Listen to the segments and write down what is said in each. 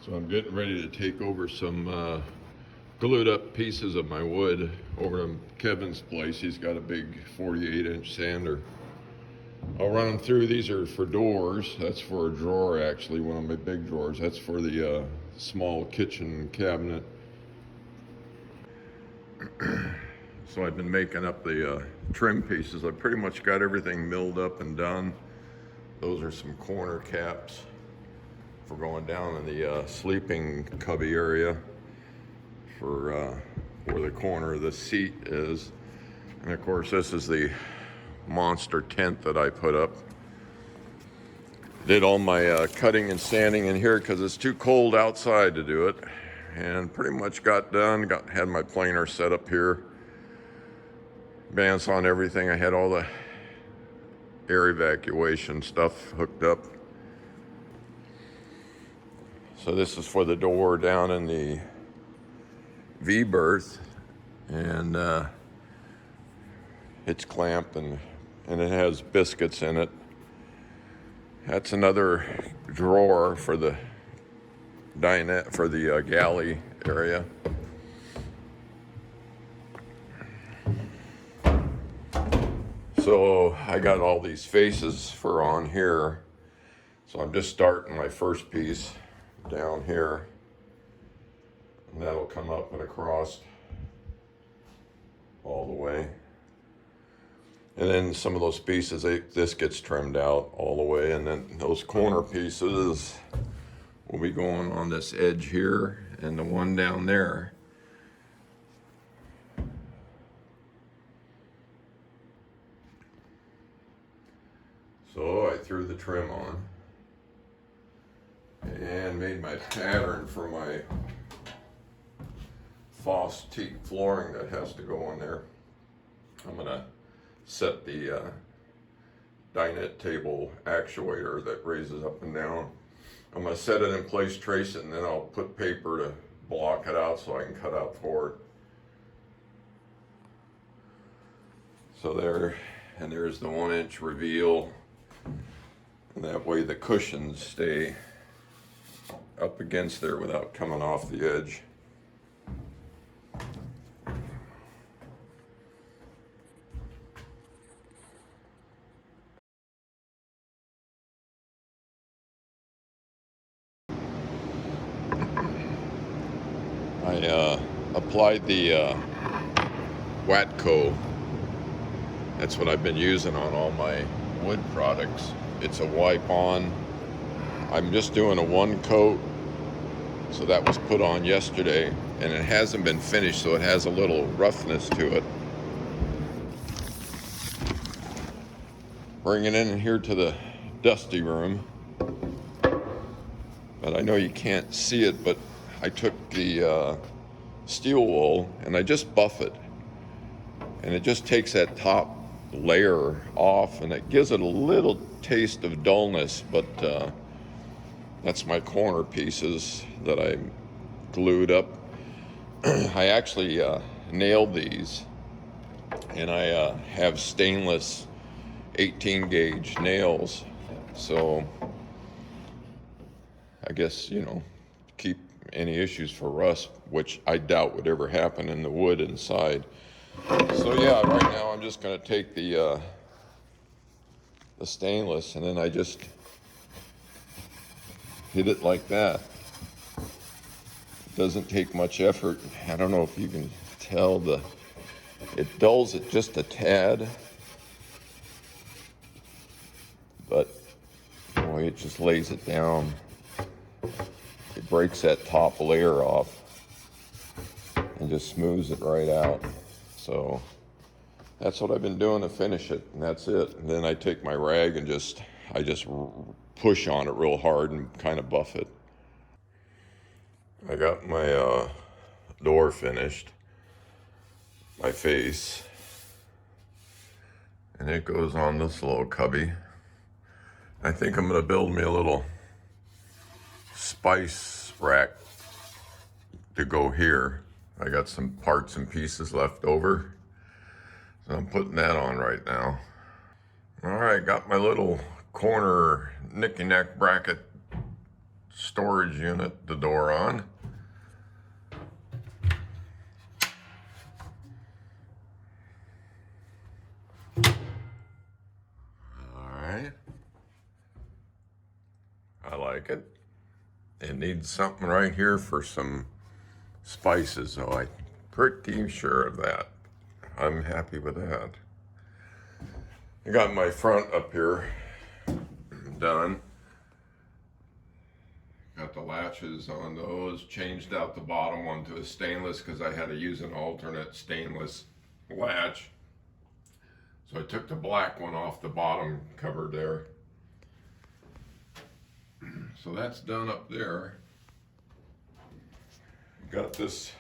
So I'm getting ready to take over some glued up pieces of my wood over to Kevin's place. He's got a big 48-inch sander. I'll run them through. These are for doors. That's for a drawer, actually, one of my big drawers. That's for the small kitchen cabinet. So I've been making up the trim pieces. I've pretty much got everything milled up and done. Those are some corner caps for going down in the sleeping cubby area for where the corner of the seat is. And of course, this is the monster tent that I put up. Did all my cutting and sanding in here because it's too cold outside to do it. And pretty much got done. Had my planer set up here. Bandsaw on everything. I had all the air evacuation stuff hooked up. So this is for the door down in the V-berth, and it's clamped and it has biscuits in it. That's another drawer for the dinette, for the galley area. So I got all these faces for on here. So I'm just starting my first piece down here. And that'll come up and across all the way. And then some of those pieces, this gets trimmed out all the way. And then those corner pieces will be going on this edge here and the one down there. So I threw the trim on and made my pattern for my Faux Teek flooring that has to go on there. I'm gonna set the dinette table actuator that raises up and down. I'm gonna set it in place, trace it, and then I'll put paper to block it out so I can cut out for it. So there, and there's the 1-inch reveal. And that way the cushions stay up against there without coming off the edge. I applied the Watco. That's what I've been using on all my wood products. It's a wipe on. I'm just doing a 1 coat. So that was put on yesterday and it hasn't been finished, so it has a little roughness to it. Bring it in here to the dusty room. But I know you can't see it, but I took the steel wool and I just buff it. And it just takes that top layer off and it gives it a little taste of dullness, but that's my corner pieces that I glued up. I actually nailed these, and I have stainless 18 gauge nails, so I guess, you know, keep any issues for rust, which I doubt would ever happen in the wood inside. So yeah, right now I'm just going to take the stainless and then I just hit it like that. It doesn't take much effort. I don't know if you can tell, it dulls it just a tad, but boy, it just lays it down. It breaks that top layer off and just smooths it right out. So that's what I've been doing to finish it, and that's it. And then I take my rag and I just push on it real hard and kind of buff it. I got my door finished, my face, and it goes on this little cubby. I think I'm gonna build me a little spice rack to go here. I got some parts and pieces left over, so I'm putting that on right now. All right, got my little corner knicky-knack bracket storage unit, the door on. Alright. I like it. It needs something right here for some spices, so I'm pretty sure of that. I'm happy with that. I got my front up here done. Got the latches on those, changed out the bottom one to a stainless because I had to use an alternate stainless latch. So I took the black one off the bottom cover there. So that's done up there. Got this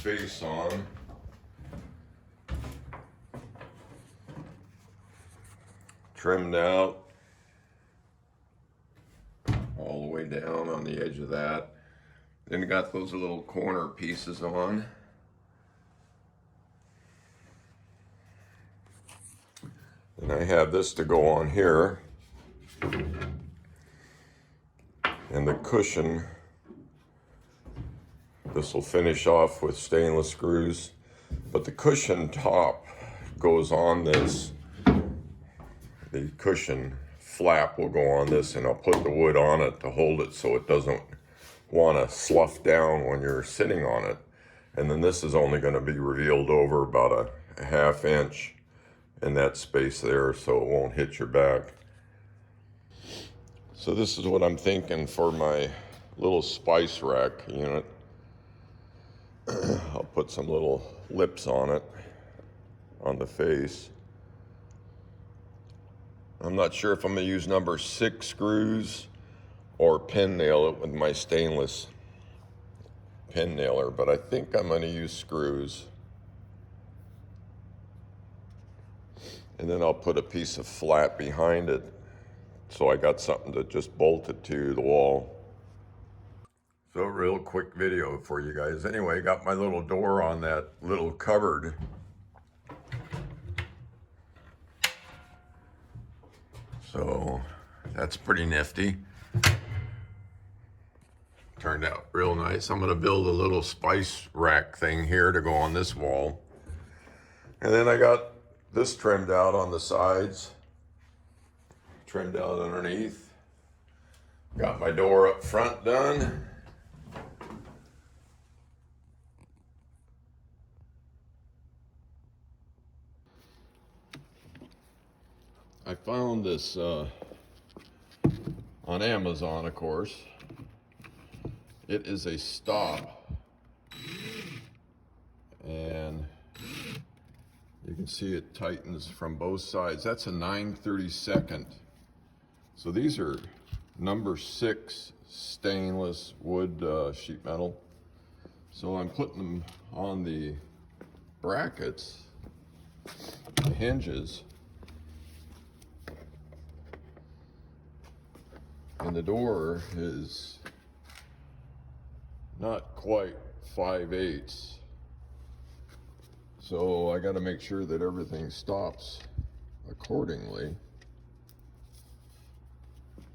base on. Trimmed out all the way down on the edge of that. Then got those little corner pieces on. And I have this to go on here. And the cushion, this will finish off with stainless screws, but the cushion top goes on this. The cushion flap will go on this, and I'll put the wood on it to hold it so it doesn't want to slough down when you're sitting on it. And then this is only going to be revealed over about a ½ inch in that space there, so it won't hit your back. So this is what I'm thinking for my little spice rack unit. I'll put some little lips on it, on the face. I'm not sure if I'm gonna use number 6 screws or pin nail it with my stainless pin nailer, but I think I'm gonna use screws. And then I'll put a piece of flat behind it, so I got something to just bolt it to the wall. So a real quick video for you guys. Anyway, got my little door on that little cupboard. So that's pretty nifty. Turned out real nice. I'm gonna build a little spice rack thing here to go on this wall. And then I got this trimmed out on the sides, trimmed out underneath. Got my door up front done. I found this on Amazon, of course. It is a stop, and you can see it tightens from both sides. That's a 9/32. So these are number 6 stainless wood sheet metal. So I'm putting them on the brackets, the hinges, and the door is not quite 5/8. So I got to make sure that everything stops accordingly.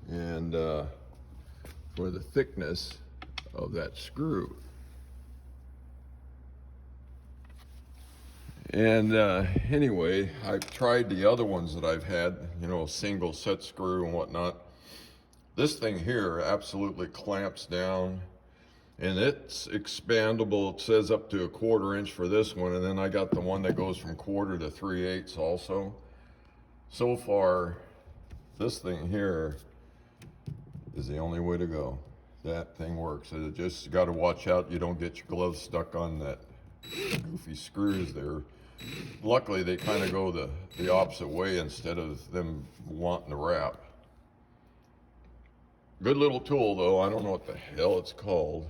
And for the thickness of that screw. And anyway, I've tried the other ones that I've had, you know, single set screw and whatnot. This thing here absolutely clamps down, and it's expandable. It says up to a 1/4 inch for this one, and then I got the one that goes from 1/4 to 3/8 also. So far, this thing here is the only way to go. That thing works. You just got to watch out you don't get your gloves stuck on that goofy screws there. Luckily, they kind of go the opposite way instead of them wanting to wrap. Good little tool, though. I don't know what the hell it's called.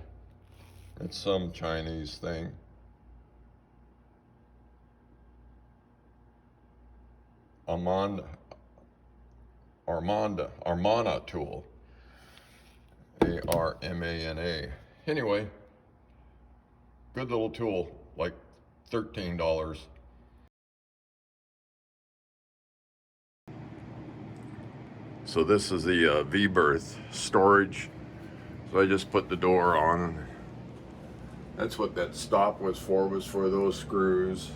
It's some Chinese thing. Armana tool. A-R-M-A-N-A. Anyway, good little tool, like $13. So this is the V-berth storage. So I just put the door on. That's what that stop was for those screws.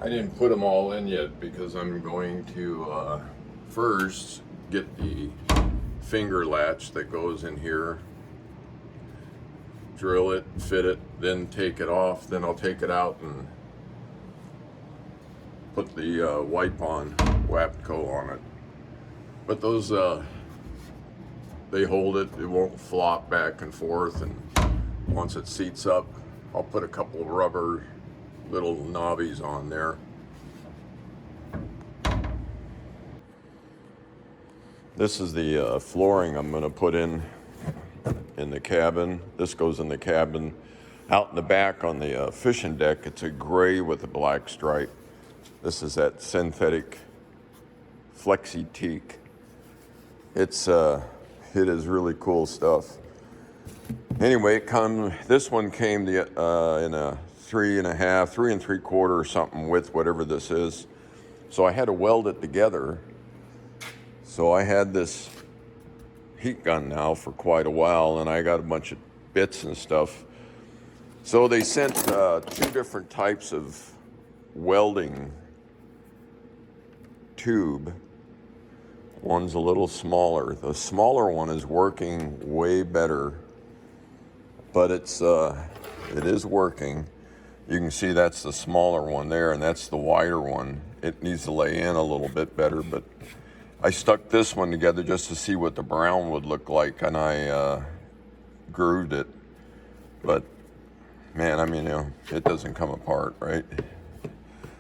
I didn't put them all in yet because I'm going to first get the finger latch that goes in here, drill it, fit it, then take it off. Then I'll take it out and put the wipe-on Wapco on it. But those, they hold it, it won't flop back and forth, and once it seats up, I'll put a couple of rubber little knobbies on there. This is the flooring I'm going to put in the cabin. This goes in the cabin. Out in the back on the fishing deck, it's a gray with a black stripe. This is that synthetic Flexiteek. It is really cool stuff. Anyway, this one came in a 3.5, 3 3/4 or something width, whatever this is. So I had to weld it together. So I had this heat gun now for quite a while, and I got a bunch of bits and stuff. So they sent 2 different types of welding tube. One's a little smaller. The smaller one is working way better, but it is working. You can see that's the smaller one there, and that's the wider one. It needs to lay in a little bit better, but I stuck this one together just to see what the brown would look like, and I grooved it. But man, I mean, it doesn't come apart, right?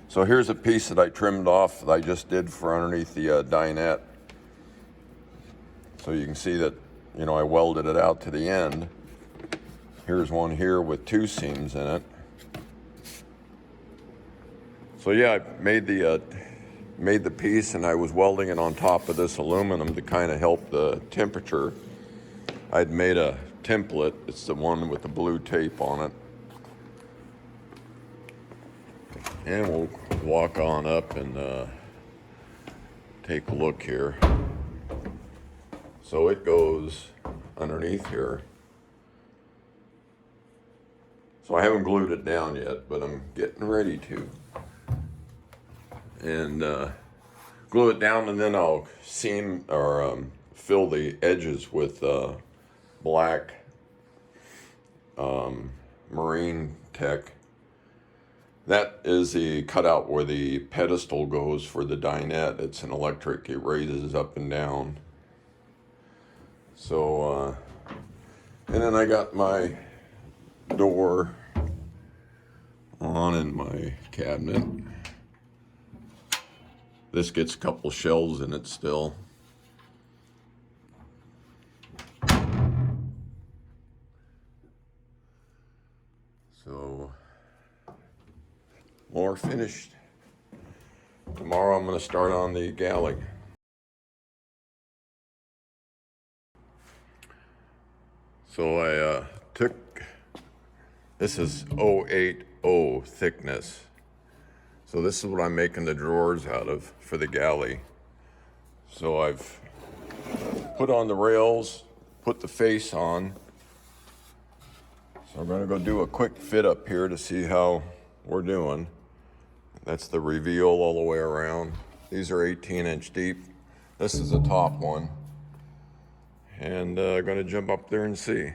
So here's a piece that I trimmed off that I just did for underneath the dinette. So you can see that, I welded it out to the end. Here's one here with 2 seams in it. So yeah, I made the piece, and I was welding it on top of this aluminum to kind of help the temperature. I'd made a template. It's the one with the blue tape on it. And we'll walk on up and take a look here. So it goes underneath here. So I haven't glued it down yet, but I'm getting ready to. And glue it down, and then I'll seam or fill the edges with black Marine Tech. That is the cutout where the pedestal goes for the dinette. It's an electric, it raises up and down. So, and then I got my door on in my cabinet. This gets a couple shelves in it still. So, more finished. Tomorrow I'm going to start on the galley. So I took, this is 080 thickness. So this is what I'm making the drawers out of for the galley. So I've put on the rails, put the face on. So I'm gonna go do a quick fit up here to see how we're doing. That's the reveal all the way around. These are 18-inch deep. This is the top one. And I'm gonna jump up there and see.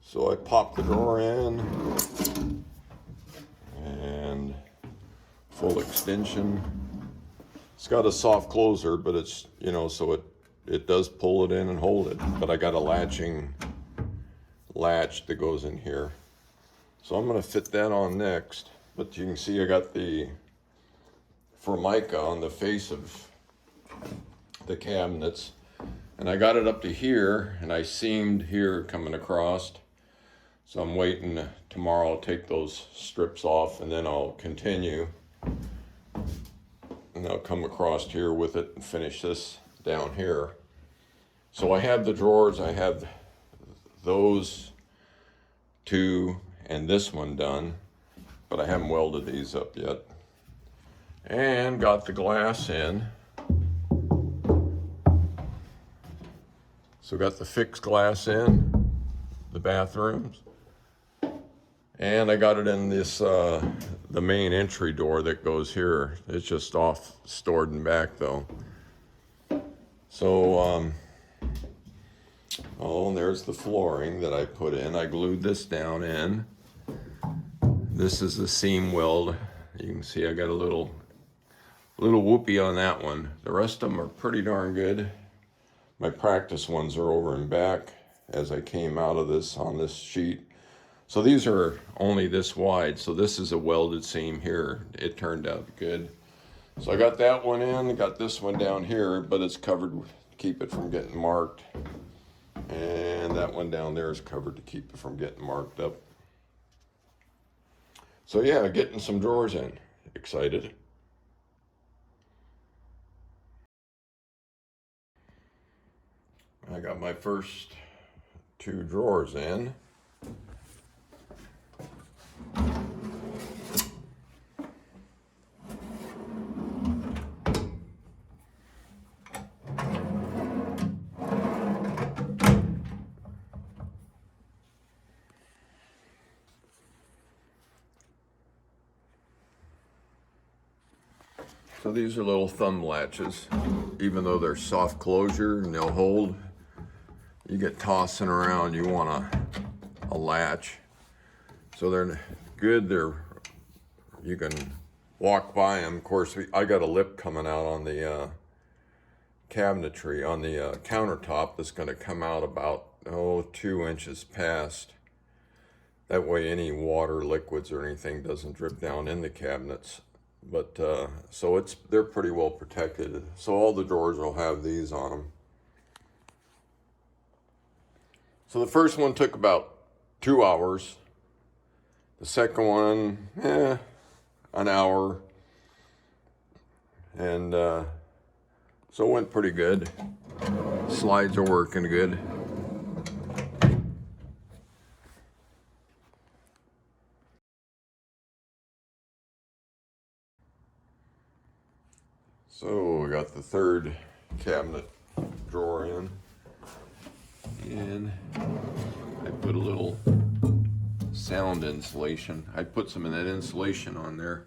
So I pop the drawer in, and full extension. It's got a soft closer, but it's, so it does pull it in and hold it. But I got a latch that goes in here. So I'm gonna fit that on next. But you can see I got the Formica on the face of the cabinets. And I got it up to here, and I seamed here coming across. So I'm waiting, tomorrow I'll take those strips off, and then I'll continue. And I'll come across here with it and finish this down here. So I have the drawers, I have those 2 and this one done, but I haven't welded these up yet. And got the glass in. So got the fixed glass in the bathrooms. And I got it in this, the main entry door that goes here. It's just off, stored in back though. So, oh, and there's the flooring that I put in. I glued this down in. This is the seam weld. You can see I got a little whoopee on that one. The rest of them are pretty darn good. My practice ones are over in back as I came out of this on this sheet. So these are only this wide. So this is a welded seam here. It turned out good. So I got that one in, got this one down here, but it's covered to keep it from getting marked. And that one down there is covered to keep it from getting marked up. So yeah, getting some drawers in. Excited. I got my first 2 drawers in. So these are little thumb latches. Even though they're soft closure and they'll hold, you get tossing around, you want a latch. So they're good. You can walk by them. Of course, I got a lip coming out on the cabinetry, on the countertop that's going to come out about 2 inches past. That way any water, liquids, or anything doesn't drip down in the cabinets. But so they're pretty well protected. So all the drawers will have these on them. So the first one took about 2 hours. The second one, an hour. And so it went pretty good. Slides are working good. So we got the third cabinet drawer in, and I put a little sound insulation. I put some of that insulation on there